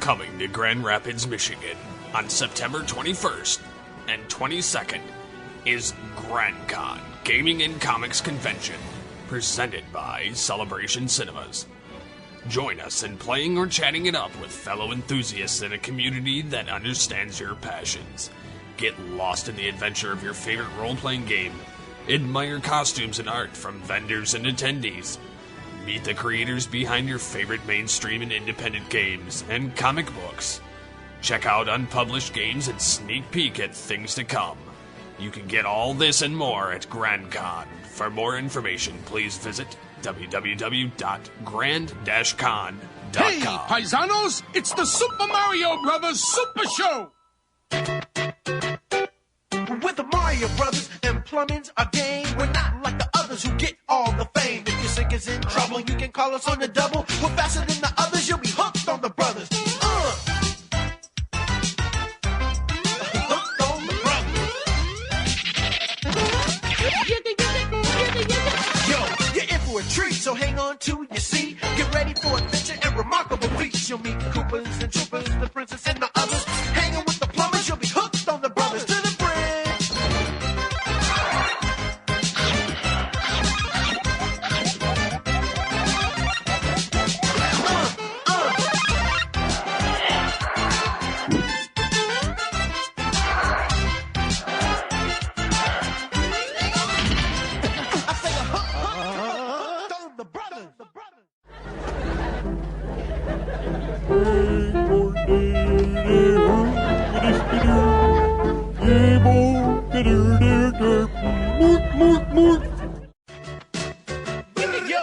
Coming to Grand Rapids, Michigan on September 21st and 22nd is GrandCon Gaming and Comics Convention, presented by Celebration Cinemas. Join us in playing or chatting it up with fellow enthusiasts in a community that understands your passions. Get lost in the adventure of your favorite role-playing game. Admire costumes and art from vendors and attendees. Meet the creators behind your favorite mainstream and independent games and comic books. Check out unpublished games and sneak peek at things to come. You can get all this and more at GrandCon. For more information, please visit www.grand-con.com. Hey, paisanos! It's the Super Mario Brothers Super Show! With the Mario Brothers and plumbing's our game. We're not like the others who get all the fame. If your sink is in trouble, you can call us on the double. We're faster than the others, you'll be hooked on the brothers. Hooked on the brothers. Yo, you're in for a treat, so hang on to your seat. Get ready for adventure and remarkable feats. You'll meet Koopas and Troopers, the princess and the others. Hanging with the plumbers, you'll be hooked on the brothers. To the Yo,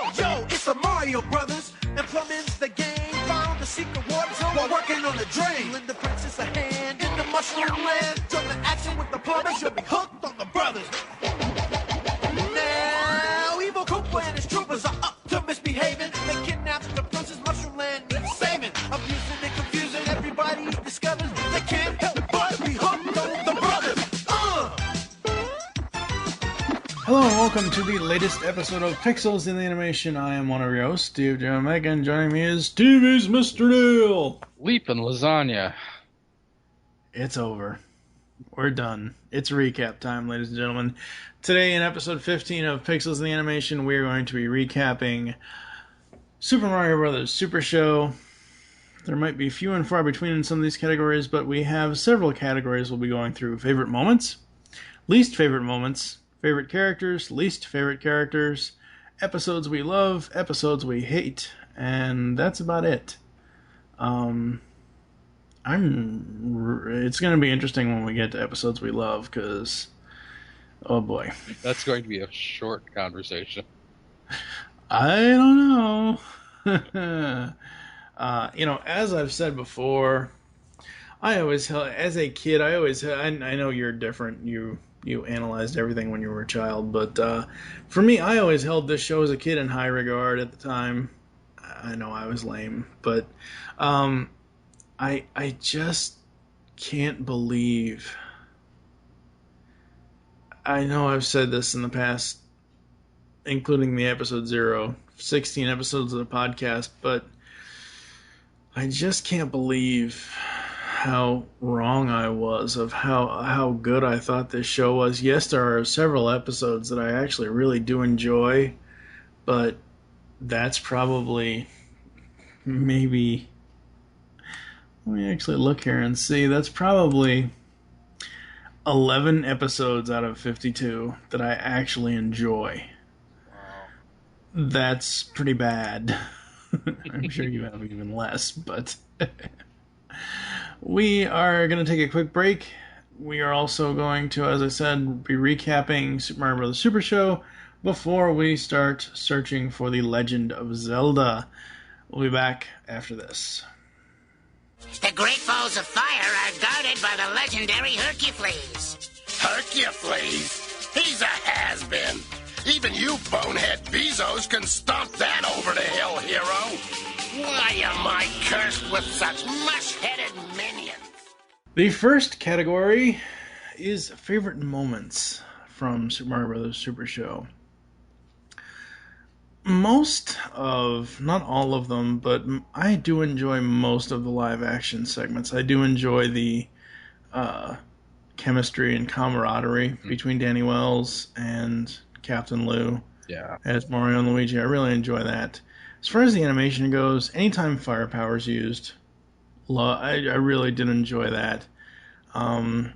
it's the Mario Brothers, and plumbing's the game. Found the secret water zone while working on the drain. Lend the princess a hand in the mushroom land. Join the action with the plumbers, you'll be hooked on the brothers. Now, Evil Koopa and his troopers are up to misbehaving. They kidnapped the princess, mushroom land needs saving. Abusing and confusing, everybody discovers they can't help but be hooked on the brothers. Hello and welcome to the latest episode of Pixels in the Animation. I am one of your hosts, Steve J. Omega, and joining me is TV's Mr. Neil. Leapin' lasagna. It's over. We're done. It's recap time, ladies and gentlemen. Today in episode 15 of Pixels in the Animation, we are going to be recapping Super Mario Bros. Super Show. There might be few and far between in some of these categories, but we have several categories we'll be going through. Favorite moments, least favorite moments, favorite characters, least favorite characters, episodes we love, episodes we hate, and that's about it. It's going to be interesting when we get to episodes we love, because, oh boy. That's going to be a short conversation. I don't know. As I've said before, as a kid, I know you're different. You analyzed everything when you were a child, but for me, I always held this show as a kid in high regard at the time. I know I was lame, but I just can't believe. I know I've said this in the past, including the episode 16 episodes of the podcast, but I just can't believe how wrong I was of how good I thought this show was. Yes, there are several episodes that I actually really do enjoy, but that's probably maybe... Let me actually look here and see. That's probably 11 episodes out of 52 that I actually enjoy. Wow. That's pretty bad. I'm sure you have even less, but... We are going to take a quick break. We are also going to, as I said, be recapping Super Mario Bros. Super Show before we start searching for the Legend of Zelda. We'll be back after this. The Great Balls of Fire are guarded by the legendary Hercules. Hercules? He's a has-been. Even you bonehead Bezos can stomp that over the hill, hero. Why am I cursed with such mush-headed minions? The first category is favorite moments from Super Mario Bros. Super Show. Most of, not all of them, but I do enjoy most of the live action segments. I do enjoy the chemistry and camaraderie between Danny Wells and Captain Lou Yeah. as Mario and Luigi. I really enjoy that. As far as the animation goes, anytime firepower is used, I really did enjoy that. I'm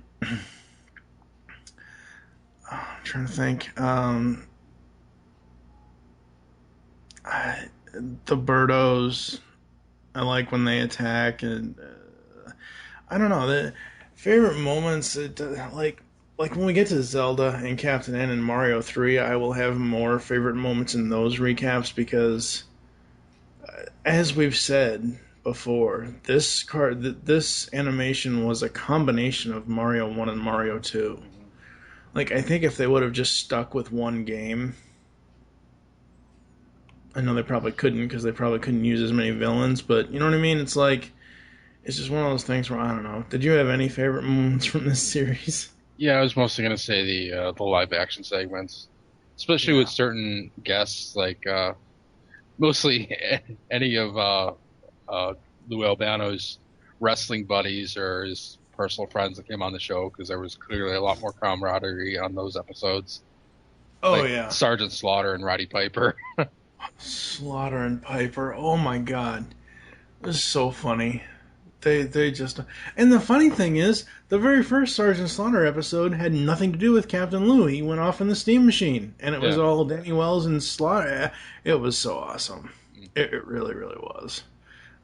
trying to think. The Birdos, I like when they attack, and I don't know, the favorite moments. Like when we get to Zelda and Captain N and Mario 3, I will have more favorite moments in those recaps because, as we've said before, this animation was a combination of Mario 1 and Mario 2. Like, I think if they would have just stuck with one game, I know they probably couldn't because they probably couldn't use as many villains, but you know what I mean? It's like, it's just one of those things where, I don't know. Did you have any favorite moments from this series? Yeah, I was mostly going to say the live action segments, especially with certain guests, like mostly any of Lou Albano's wrestling buddies or his personal friends that came on the show, because there was clearly a lot more camaraderie on those episodes. Oh, Like yeah. Sergeant Slaughter and Roddy Piper. Slaughter and Piper. Oh, my God. This is so funny. They just... And the funny thing is, the very first Sergeant Slaughter episode had nothing to do with Captain Lou. He went off in the steam machine, and it was all Danny Wells and Slaughter. It was so awesome. It really, really was.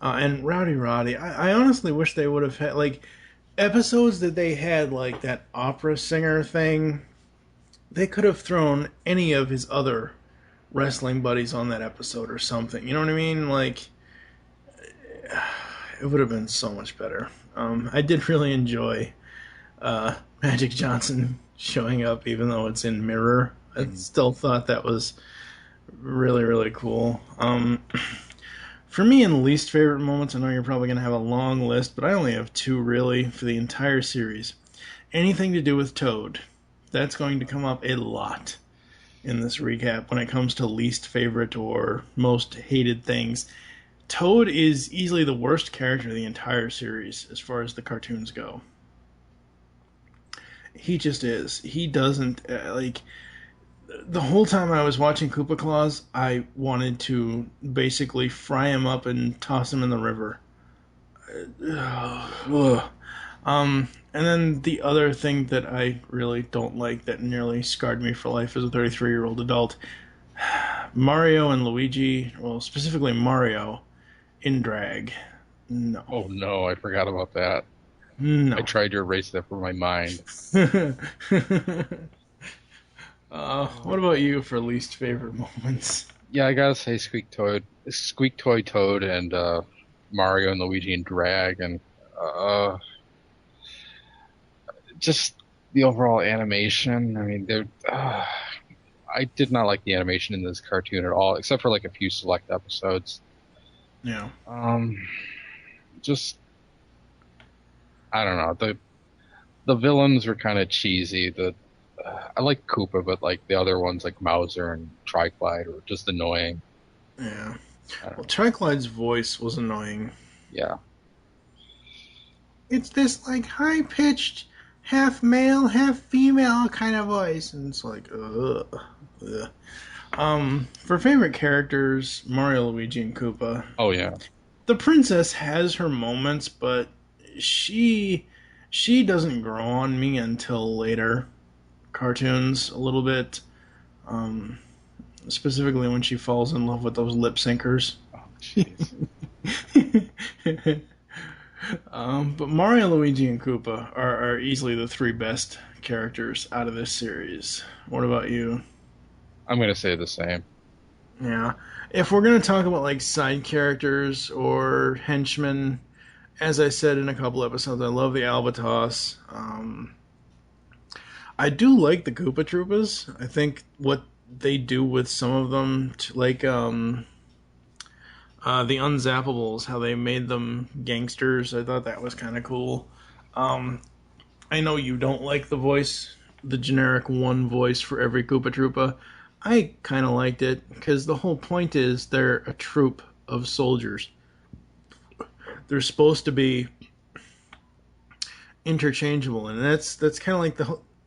And Roddy, I honestly wish they would have had, like, episodes that they had, like, that opera singer thing. They could have thrown any of his other wrestling buddies on that episode or something. You know what I mean? Like, it would have been so much better. I did really enjoy Magic Johnson showing up, even though it's in mirror. I still thought that was really, really cool. For me, in least favorite moments, I know you're probably going to have a long list, but I only have two, really, for the entire series. Anything to do with Toad. That's going to come up a lot in this recap when it comes to least favorite or most hated things. Toad is easily the worst character of the entire series as far as the cartoons go. He just is. He doesn't, like... The whole time I was watching Koopa Claus, I wanted to basically fry him up and toss him in the river. And then the other thing that I really don't like that nearly scarred me for life as a 33-year-old adult, Mario and Luigi, well, specifically Mario, in drag. No. Oh no, I forgot about that. No. I tried to erase that from my mind. What about you for least favorite moments? Yeah, I gotta say Squeak Toy Toad, and Mario and Luigi in drag, and just the overall animation. I mean, I did not like the animation in this cartoon at all, except for like a few select episodes. Yeah. Just I don't know. The villains were kind of cheesy. I like Koopa, but like the other ones, like Mauser and Triclide, were just annoying. Yeah. Well, Triclide's voice was annoying. Yeah. It's this like high pitched, half male, half female kind of voice, and it's like, ugh. For favorite characters, Mario, Luigi, and Koopa. Oh yeah. The princess has her moments, but she doesn't grow on me until later cartoons a little bit, specifically when she falls in love with those lip syncers. Oh, jeez. But Mario, Luigi, and Koopa are easily the three best characters out of this series. What about you? I'm gonna say the same. Yeah. If we're gonna talk about like side characters or henchmen, as I said in a couple episodes, I love the Albatross. I do like the Koopa Troopas. I think what they do with some of them, like the Unzappables, how they made them gangsters, I thought that was kind of cool. I know you don't like the voice, the generic one voice for every Koopa Troopa, I kind of liked it because the whole point is they're a troop of soldiers. They're supposed to be interchangeable, and that's kind of like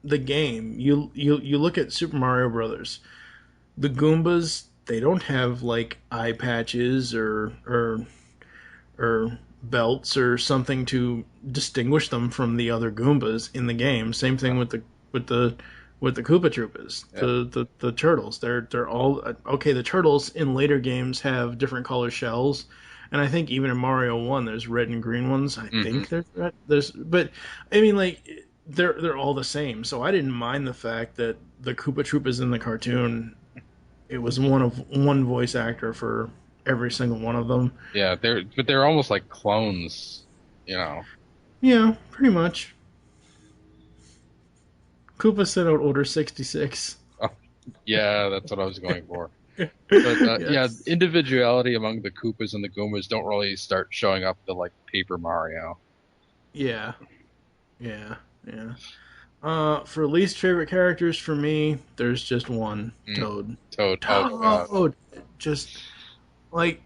the game. You look at Super Mario Brothers. The Goombas, they don't have like eye patches or belts or something to distinguish them from the other Goombas in the game. Same thing with the Koopa Troopas, the turtles. They're all okay. The turtles in later games have different color shells, and I think even in Mario 1 there's red and green ones. I think but I mean, like, they're all the same. So I didn't mind the fact that the Koopa Troopas in the cartoon, it was one voice actor for every single one of them. Yeah, they're almost like clones, you know. Yeah, pretty much. Koopa sent out Order 66. Oh, yeah, that's what I was going for. But Yes. yeah, individuality among the Koopas and the Goombas don't really start showing up to like Paper Mario. Yeah. For least favorite characters for me, there's just one. Toad. Toad. Oh, God. Toad. Just, like...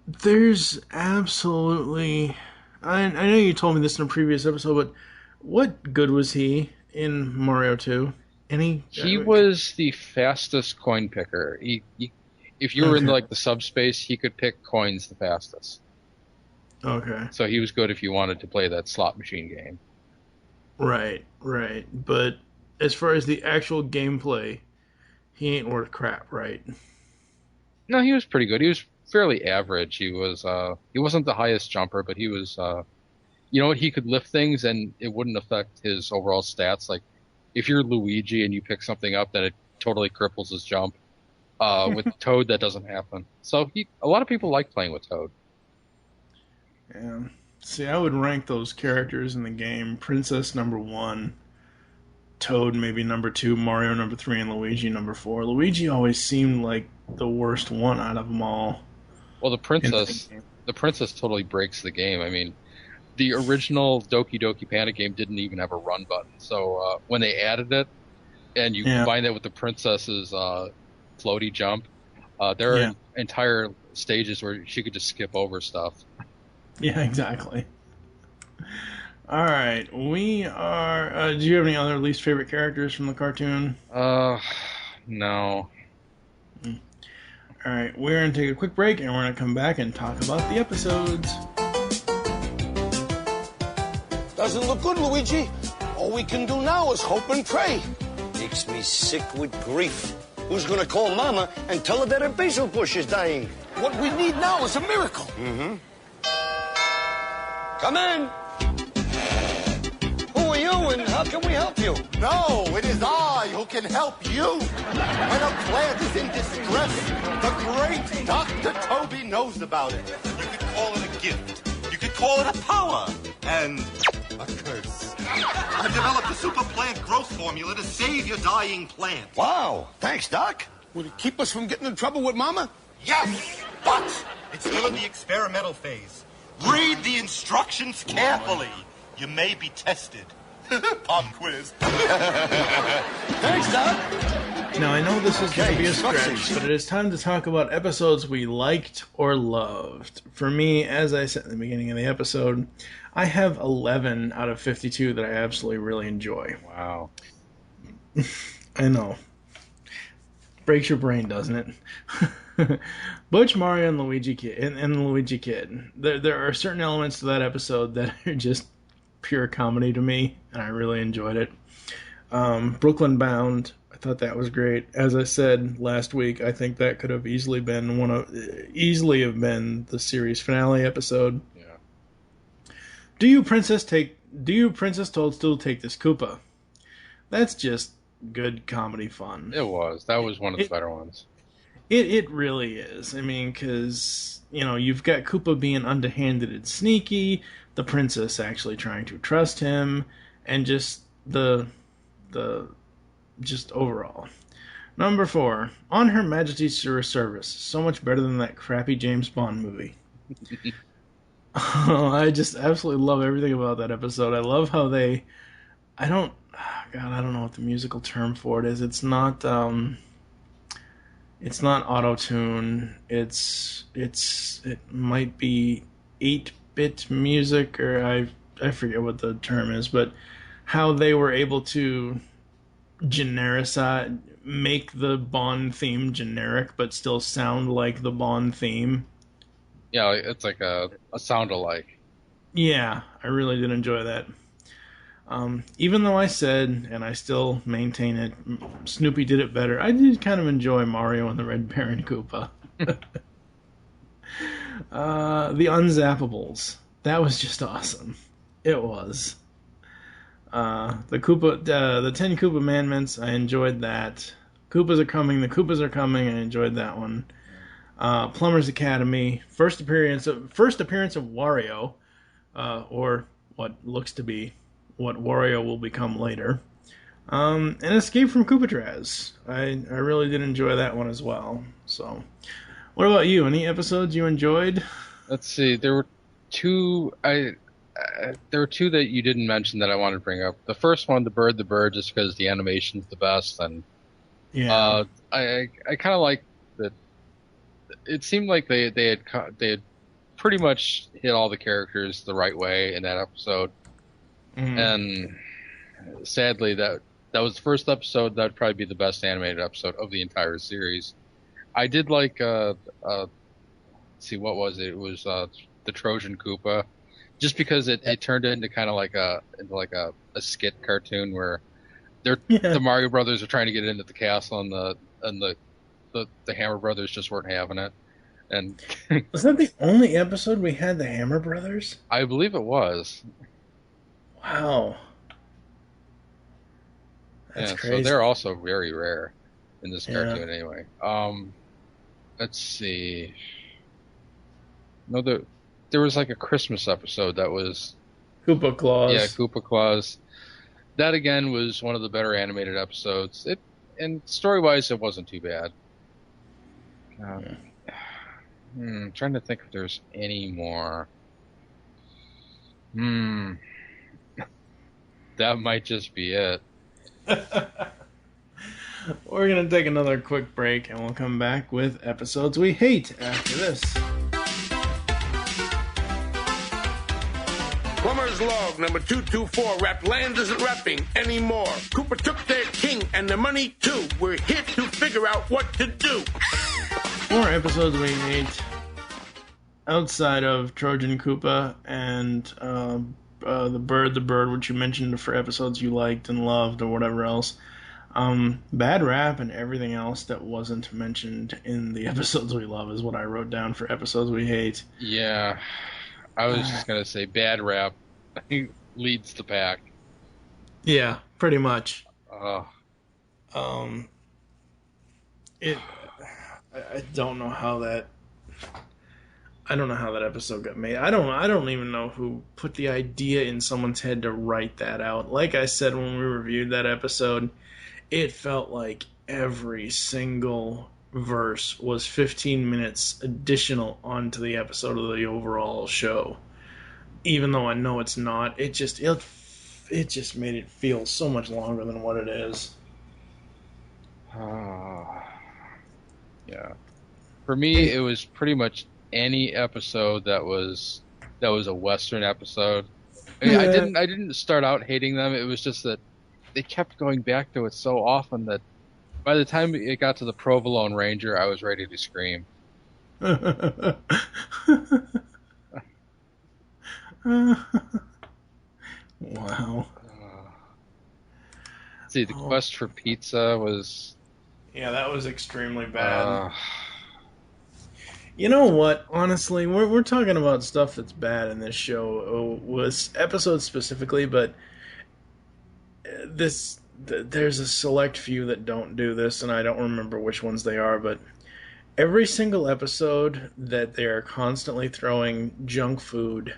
There's absolutely... I know you told me this in a previous episode, but what good was he in Mario 2? He was the fastest coin picker. If you were in like the subspace, he could pick coins the fastest. Okay. So he was good if you wanted to play that slot machine game. Right. But as far as the actual gameplay, he ain't worth crap, right? No, he was pretty good. He was fairly average. He wasn't the highest jumper, but he was, you know what, he could lift things and it wouldn't affect his overall stats. Like, if you're Luigi and you pick something up, then it totally cripples his jump. With Toad, that doesn't happen. So a lot of people like playing with Toad. Yeah. See, I would rank those characters in the game: Princess number 1, Toad maybe number 2, Mario number 3, and Luigi number 4. Luigi always seemed like the worst one out of them all. Well, the princess totally breaks the game. I mean, the original Doki Doki Panic game didn't even have a run button. So when they added it, and you combine that with the princess's floaty jump, there are entire stages where she could just skip over stuff. Yeah, exactly. All right, we are... do you have any other least favorite characters from the cartoon? No. All right, we're going to take a quick break, and we're going to come back and talk about the episodes. Doesn't look good, Luigi. All we can do now is hope and pray. Makes me sick with grief. Who's gonna call Mama and tell her that her basil bush is dying? What we need now is a miracle. Come in. Who are you and how can we help you? No, it is I who can help you. When a plant is in distress, the great Dr. Toby knows about it. You could call it a gift. You could call it a power. And a curse. I've developed a super plant growth formula to save your dying plant. Wow, thanks, Doc. Will it keep us from getting in trouble with Mama? Yes, but it's still in the experimental phase. Read the instructions carefully. You may be tested. Pop quiz. Thanks, Doc. Now, I know this is going to be a stretch, but it is time to talk about episodes we liked or loved. For me, as I said in the beginning of the episode, I have 11 out of 52 that I absolutely really enjoy. Wow. I know. Breaks your brain, doesn't it? Butch, Mario, and Luigi Kid, and the Luigi Kid. There are certain elements to that episode that are just pure comedy to me, and I really enjoyed it. Brooklyn Bound, I thought that was great. As I said last week, I think that could have easily been the series finale episode. Yeah. Do you Princess Toadstool take this Koopa? That's just good comedy fun. It was. That was one of the better ones. It really is. I mean, because, you know, you've got Koopa being underhanded and sneaky, the princess actually trying to trust him, and just just overall. Number 4, On Her Majesty's Service. So much better than that crappy James Bond movie. I just absolutely love everything about that episode. I love how I don't God, I don't know what the musical term for it is. It's not auto-tune. It might be 8-bit music, or I forget what the term is, but how they were able to make the Bond theme generic, but still sound like the Bond theme. Yeah, it's like a sound alike. Yeah, I really did enjoy that. Even though I said, and I still maintain it, Snoopy did it better, I did kind of enjoy Mario and the Red Baron Koopa. The Unzappables. That was just awesome. It was. The 10 Koopa Commandments, I enjoyed that. Koopas Are Coming, The Koopas Are Coming, I enjoyed that one. Plumber's Academy, first appearance of Wario, or what looks to be what Wario will become later. And Escape from Koopa I really did enjoy that one as well. So, what about you? Any episodes you enjoyed? Let's see. There were two. There were two that you didn't mention that I wanted to bring up. The first one, the bird, just because the animation's the best, and yeah, I kind of like that. It seemed like they had pretty much hit all the characters the right way in that episode. Mm-hmm. And sadly, that was the first episode. That'd probably be the best animated episode of the entire series. I did like, see, what was it? It was the Trojan Koopa, just because it turned into kind of like a skit cartoon where the Mario Brothers are trying to get into the castle, and the Hammer Brothers just weren't having it. And was that the only episode we had the Hammer Brothers? I believe it was. Wow. That's crazy. So they're also very rare in this cartoon anyway. Let's see. No, there was like a Christmas episode that was Koopa Claus. Yeah, Koopa Claus. That again was one of the better animated episodes. And story-wise, it wasn't too bad. I'm trying to think if there's any more. That might just be it. We're going to take another quick break, and we'll come back with episodes we hate after this. Plumber's Log number 224. Rap Land isn't rapping anymore. Cooper took their king and their money too. We're here to figure out what to do. More episodes we hate outside of Trojan Koopa and the bird, which you mentioned for episodes you liked and loved or whatever else. Bad rap and everything else that wasn't mentioned in the episodes we love is what I wrote down for episodes we hate. Yeah, I was just going to say bad rap leads the pack. Yeah, pretty much. I don't know how that episode got made. I don't even know who put the idea in someone's head to write that out. Like I said when we reviewed that episode, it felt like every single verse was 15 minutes additional onto the episode of the overall show. Even though I know it's not, it just made it feel so much longer than what it is. Yeah. For me, it was pretty much any episode that was a Western episode. I mean, I didn't start out hating them. It was just that they kept going back to it so often that by the time it got to the Provolone Ranger, I was ready to scream. Wow. See, the quest for pizza was... Yeah, that was extremely bad. You know what? Honestly, we're talking about stuff that's bad in this show, was episodes specifically, but there's a select few that don't do this, and I don't remember which ones they are, but every single episode that they are constantly throwing junk food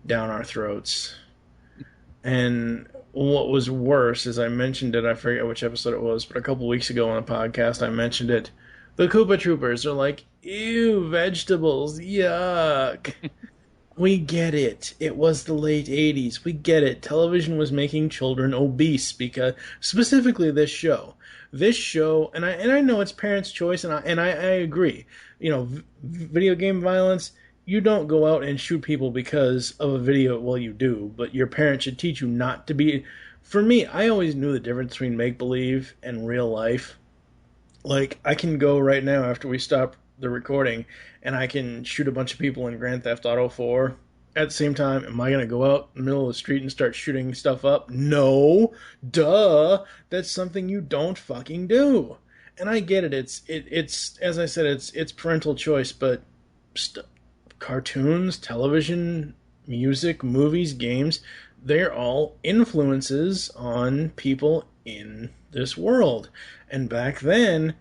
down our throats. And what was worse is I mentioned it, I forget which episode it was, but a couple weeks ago on the podcast I mentioned it. The Koopa Troopers are like, ew, vegetables, yuck. We get it. It was the late 80s. We get it. Television was making children obese because specifically this show. This show, and I know it's parents' choice, and I agree. You know, video game violence, you don't go out and shoot people because of a video. Well, you do, but your parents should teach you not to be. For me, I always knew the difference between make believe and real life. Like, I can go right now after we stop the recording, and I can shoot a bunch of people in Grand Theft Auto 4. At the same time, am I going to go out in the middle of the street and start shooting stuff up? No. Duh. That's something you don't fucking do. And I get it. It's as I said, it's parental choice, but cartoons, television, music, movies, games, they're all influences on people in this world. And back then,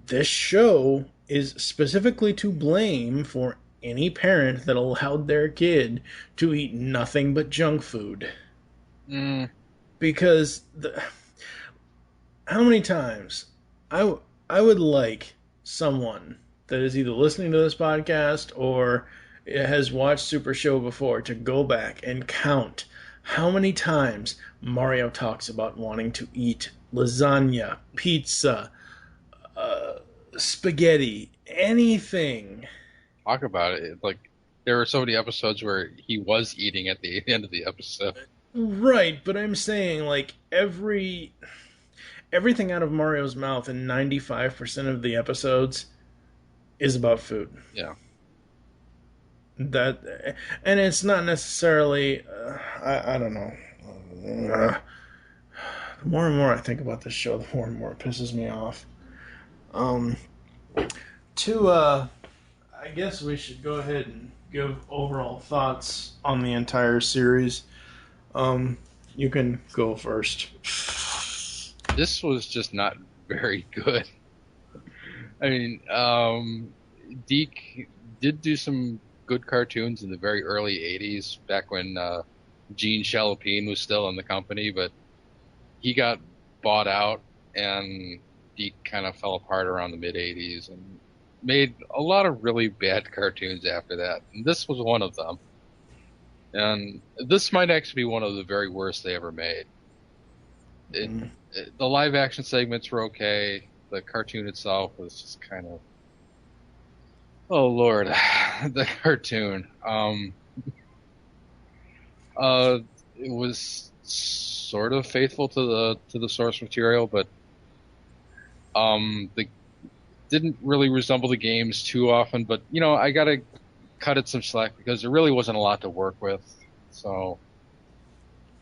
this show is specifically to blame for any parent that allowed their kid to eat nothing but junk food. Because how many times I would like someone that is either listening to this podcast or has watched Super Show before to go back and count how many times Mario talks about wanting to eat lasagna, pizza, spaghetti, anything. Talk about it. Like, there were so many episodes where he was eating at the end of the episode. Right, but I'm saying, like, everything out of Mario's mouth in 95% of the episodes is about food. Yeah. And it's not necessarily, I don't know. The more and more I think about this show, the more and more it pisses me off. I guess we should go ahead and give overall thoughts on the entire series. You can go first. This was just not very good. I mean, Deke did do some good cartoons in the very early 80s, back when Gene Shalopin was still in the company, but he got bought out, and Deke kind of fell apart around the mid-80s and made a lot of really bad cartoons after that. And this was one of them. And this might actually be one of the very worst they ever made. The live-action segments were okay. The cartoon itself was just kind of... Oh, Lord. The cartoon. It was sort of faithful to the source material, but they didn't really resemble the games too often. But, you know, I gotta cut it some slack because there really wasn't a lot to work with. So,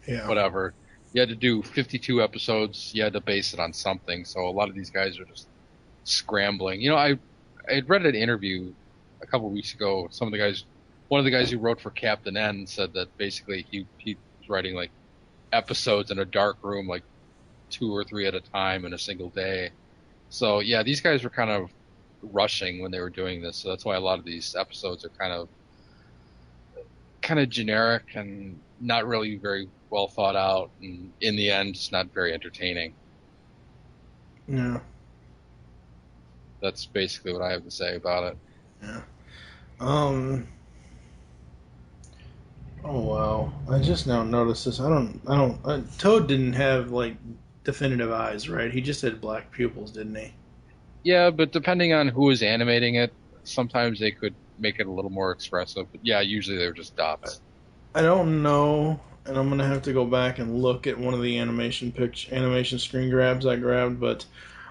yeah, whatever. You had to do 52 episodes. You had to base it on something. So a lot of these guys are just scrambling. You know, I had read an interview a couple of weeks ago. One of the guys who wrote for Captain N said that basically he was writing like episodes in a dark room, like 2 or 3 at a time in a single day. So yeah, these guys were kind of rushing when they were doing this. So that's why a lot of these episodes are kind of generic and not really very well thought out, and in the end, it's not very entertaining. Yeah. That's basically what I have to say about it. Yeah. Oh wow! I just now noticed this. Toad didn't have like definitive eyes, right? He just had black pupils, didn't he? Yeah, but depending on who was animating it, sometimes they could make it a little more expressive. But yeah, usually they were just dots. I don't know, and I'm gonna have to go back and look at one of the animation screen grabs I grabbed, but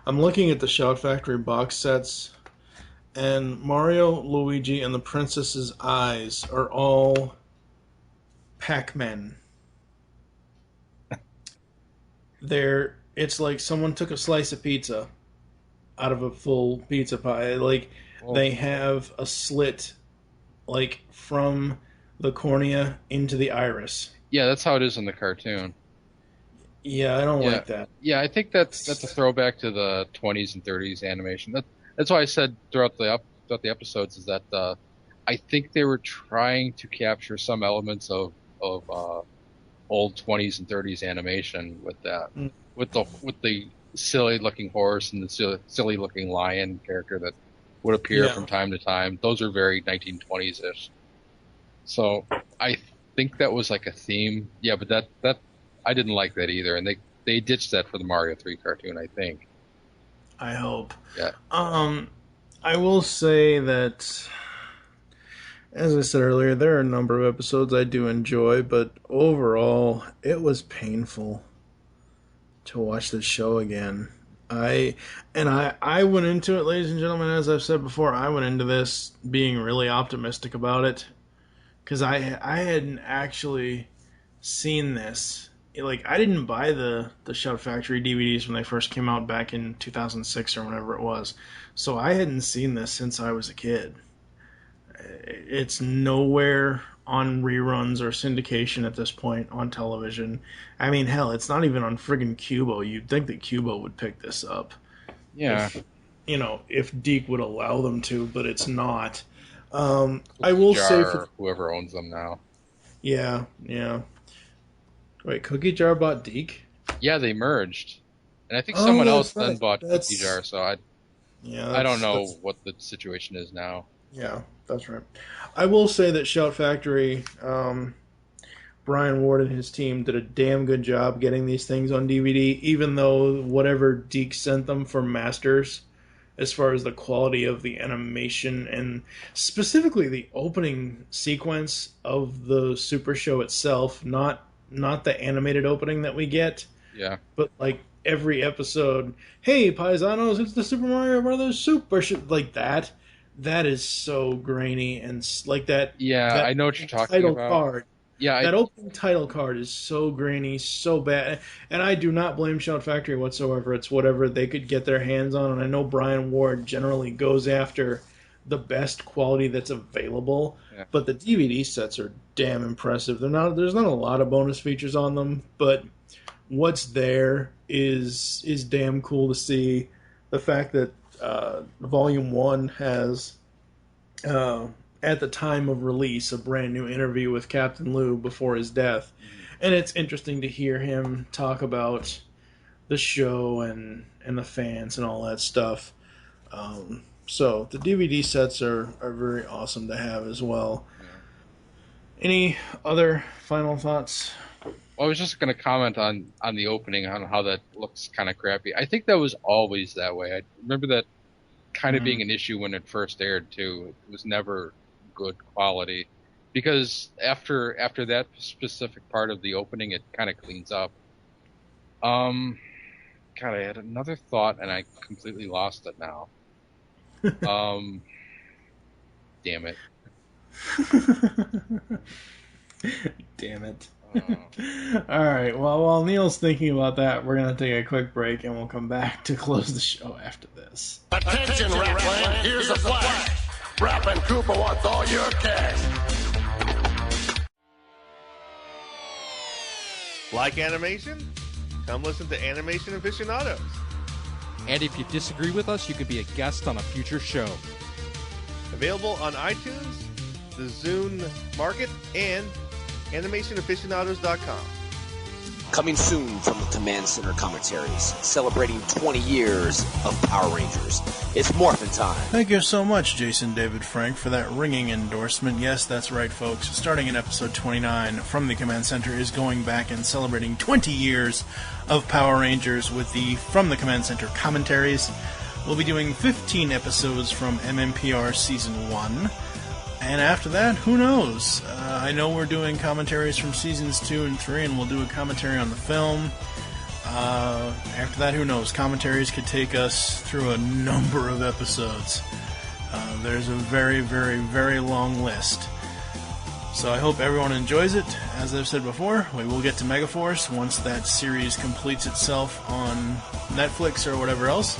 I'm looking at the Shout Factory box sets, and Mario, Luigi, and the Princess's eyes are all Pac-Men. It's like someone took a slice of pizza out of a full pizza pie. Like, they have a slit, like, from the cornea into the iris. Yeah, that's how it is in the cartoon. Yeah, I don't like that. Yeah, I think that's a throwback to the 20s and 30s animation. That's why I said throughout the episodes is that I think they were trying to capture some elements of old 20s and 30s animation with that, with the silly looking horse and the silly looking lion character that would appear from time to time. Those are very 1920s ish. So I think that was like a theme. Yeah, but that I didn't like that either, and they ditched that for the Mario 3 cartoon, I think. I hope. Yeah. I will say that, as I said earlier, there are a number of episodes I do enjoy, but overall, it was painful to watch this show again. I went into it, ladies and gentlemen, as I've said before, I went into this being really optimistic about it, because I hadn't actually seen this. Like, I didn't buy the Shout Factory DVDs when they first came out back in 2006 or whenever it was, so I hadn't seen this since I was a kid. It's nowhere on reruns or syndication at this point on television. I mean, hell, it's not even on friggin' Cubo. You'd think that Cubo would pick this up. Yeah. If Deke would allow them to, but it's not. I will say for whoever owns them now. Yeah. Wait, Cookie Jar bought Deke? Yeah, they merged, and I think someone else then bought That's... Cookie Jar. So I don't know what the situation is now. Yeah, that's right. I will say that Shout Factory, Brian Ward and his team did a damn good job getting these things on DVD, even though whatever Deke sent them for Masters, as far as the quality of the animation and specifically the opening sequence of the Super Show itself, not the animated opening that we get. Yeah. But like every episode, hey paisanos, it's the Super Mario Brothers Super Show, like that. That is so grainy and like that. Yeah, that I know what you're talking title about. Card. Yeah, that opening title card is so grainy, so bad, and I do not blame Shout Factory whatsoever. It's whatever they could get their hands on, and I know Brian Ward generally goes after the best quality that's available. Yeah. But the DVD sets are damn impressive. There's not a lot of bonus features on them, but what's there is damn cool to see. The fact that Volume 1 has, at the time of release, a brand new interview with Captain Lou before his death. And it's interesting to hear him talk about the show and the fans and all that stuff. So the DVD sets are very awesome to have as well. Yeah. Any other final thoughts? Well, I was just going to comment on the opening, on how that looks kind of crappy. I think that was always that way. I remember that kind of being an issue when it first aired, too. It was never good quality. Because after that specific part of the opening, it kind of cleans up. God, I had another thought, and I completely lost it now. Damn it. Damn it. Alright, well, while Neil's thinking about that, we're going to take a quick break and we'll come back to close the show after this. Attention, Rapland, here's a flash. Rap and Koopa wants all your cash. Like animation? Come listen to Animation Aficionados. And if you disagree with us, you could be a guest on a future show. Available on iTunes, the Zune Market, and animationaficionados.com. Coming soon from the Command Center commentaries, celebrating 20 years of Power Rangers. It's Morphin' Time. Thank you so much, Jason David Frank, for that ringing endorsement. Yes, that's right, folks. Starting in episode 29, From the Command Center is going back and celebrating 20 years of Power Rangers with the From the Command Center commentaries. We'll be doing 15 episodes from MMPR Season 1. And after that, who knows? I know we're doing commentaries from Seasons 2 and 3, and we'll do a commentary on the film. After that, who knows? Commentaries could take us through a number of episodes. There's a very, very, very long list. So I hope everyone enjoys it. As I've said before, we will get to Megaforce once that series completes itself on Netflix or whatever else.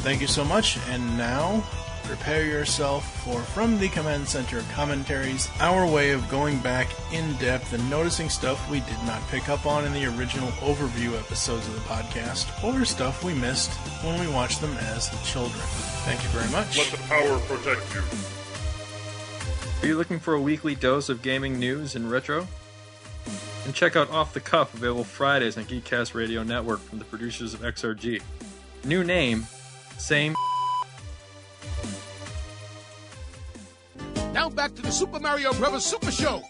Thank you so much, and now prepare yourself for From the Command Center commentaries, our way of going back in depth and noticing stuff we did not pick up on in the original overview episodes of the podcast, or stuff we missed when we watched them as children. Thank you very much. Let the power protect you. Are you looking for a weekly dose of gaming news and retro? And check out Off the Cuff, available Fridays on Geekcast Radio Network from the producers of XRG. New name, same. Now back to the Super Mario Bros. Super Show.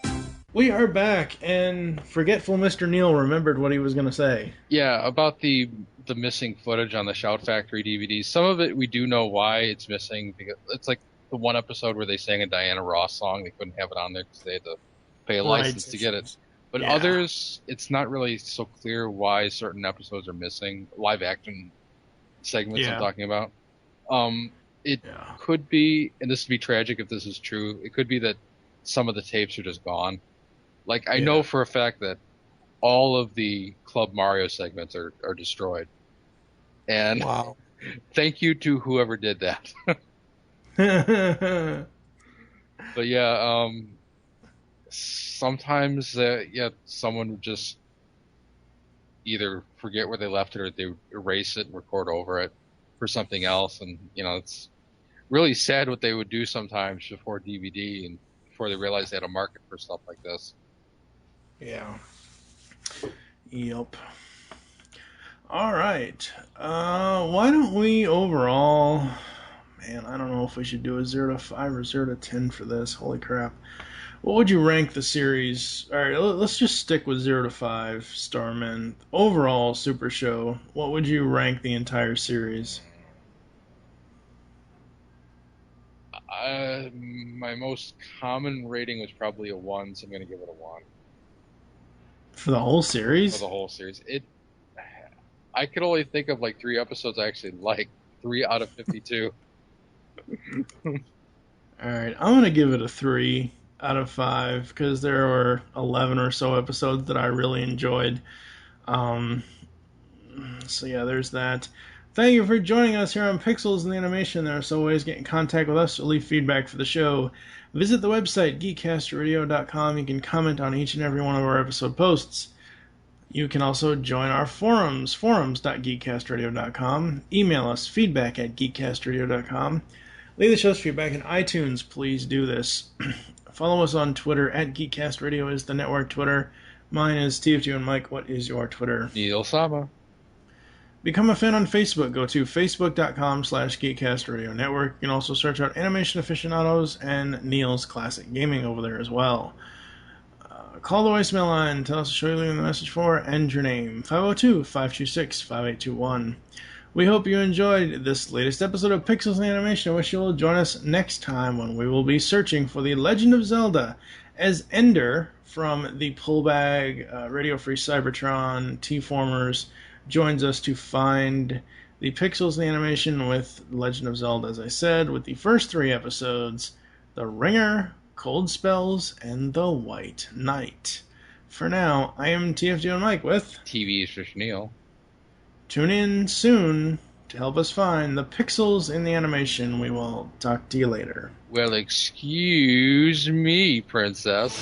We are back, and forgetful Mr. Neil remembered what he was going to say. Yeah, about the missing footage on the Shout Factory DVDs. Some of it we do know why it's missing, because it's like the one episode where they sang a Diana Ross song. They couldn't have it on there because they had to pay a license to get it. But others, it's not really so clear why certain episodes are missing. Live action segments I'm talking about. It could be, and this would be tragic if this is true, it could be that some of the tapes are just gone. Like, I know for a fact that all of the Club Mario segments are destroyed. And thank you to whoever did that. But yeah, sometimes someone would just either forget where they left it, or they erase it and record over it for something else. And it's really sad what they would do sometimes before DVD and before they realized they had a market for stuff like this. Yeah. Yep. All right. Why don't we overall... Man, I don't know if we should do a 0 to 5 or 0 to 10 for this. Holy crap. What would you rank the series? All right, let's just stick with 0 to 5 Starmen. Overall Super Show, what would you rank the entire series? My most common rating was probably a 1, so I'm going to give it a 1. For the whole series? For the whole series. I could only think of like 3 episodes I actually liked. 3 out of 52. Alright, I'm going to give it a 3 out of 5 because there were 11 or so episodes that I really enjoyed. So yeah, there's that. Thank you for joining us here on Pixels in the Animation. There are so ways to get in contact with us or leave feedback for the show. Visit the website, geekcastradio.com. You can comment on each and every one of our episode posts. You can also join our forums, forums.geekcastradio.com. Email us, feedback@geekcastradio.com. Leave the show's feedback in iTunes. Please do this. Follow us on Twitter, @GeekCastRadio is the network Twitter. Mine is TFG and Mike. What is your Twitter? Neil Sama. Become a fan on Facebook. Go to facebook.com/GeekCastRadio Network. You can also search out Animation Aficionados and Neil's Classic Gaming over there as well. Call the voicemail line. Tell us the show you're leaving the message for and your name. 502-526-5821. We hope you enjoyed this latest episode of Pixels in Animation. I wish you will join us next time when we will be searching for the Legend of Zelda as Ender from the Pullbag Radio Free Cybertron T-Formers joins us to find the Pixels in Animation with Legend of Zelda, as I said, with the first 3 episodes, The Ringer, Cold Spells, and The White Knight. For now, I am TFG and Mike with TV's Fish Neil. Tune in soon to help us find the Pixels in the Animation. We will talk to you later. Well, excuse me, princess.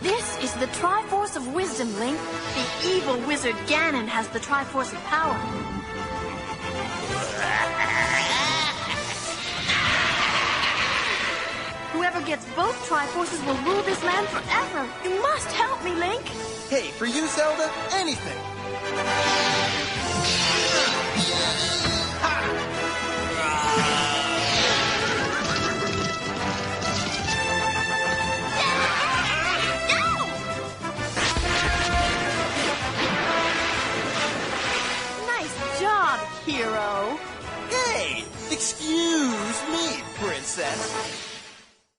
This is the Triforce of Wisdom, Link. The evil wizard Ganon has the Triforce of Power. Whoever gets both Triforces will rule this land forever. You must help me, Link. Hey, for you, Zelda, anything. Nice job, hero. Hey, excuse me, princess.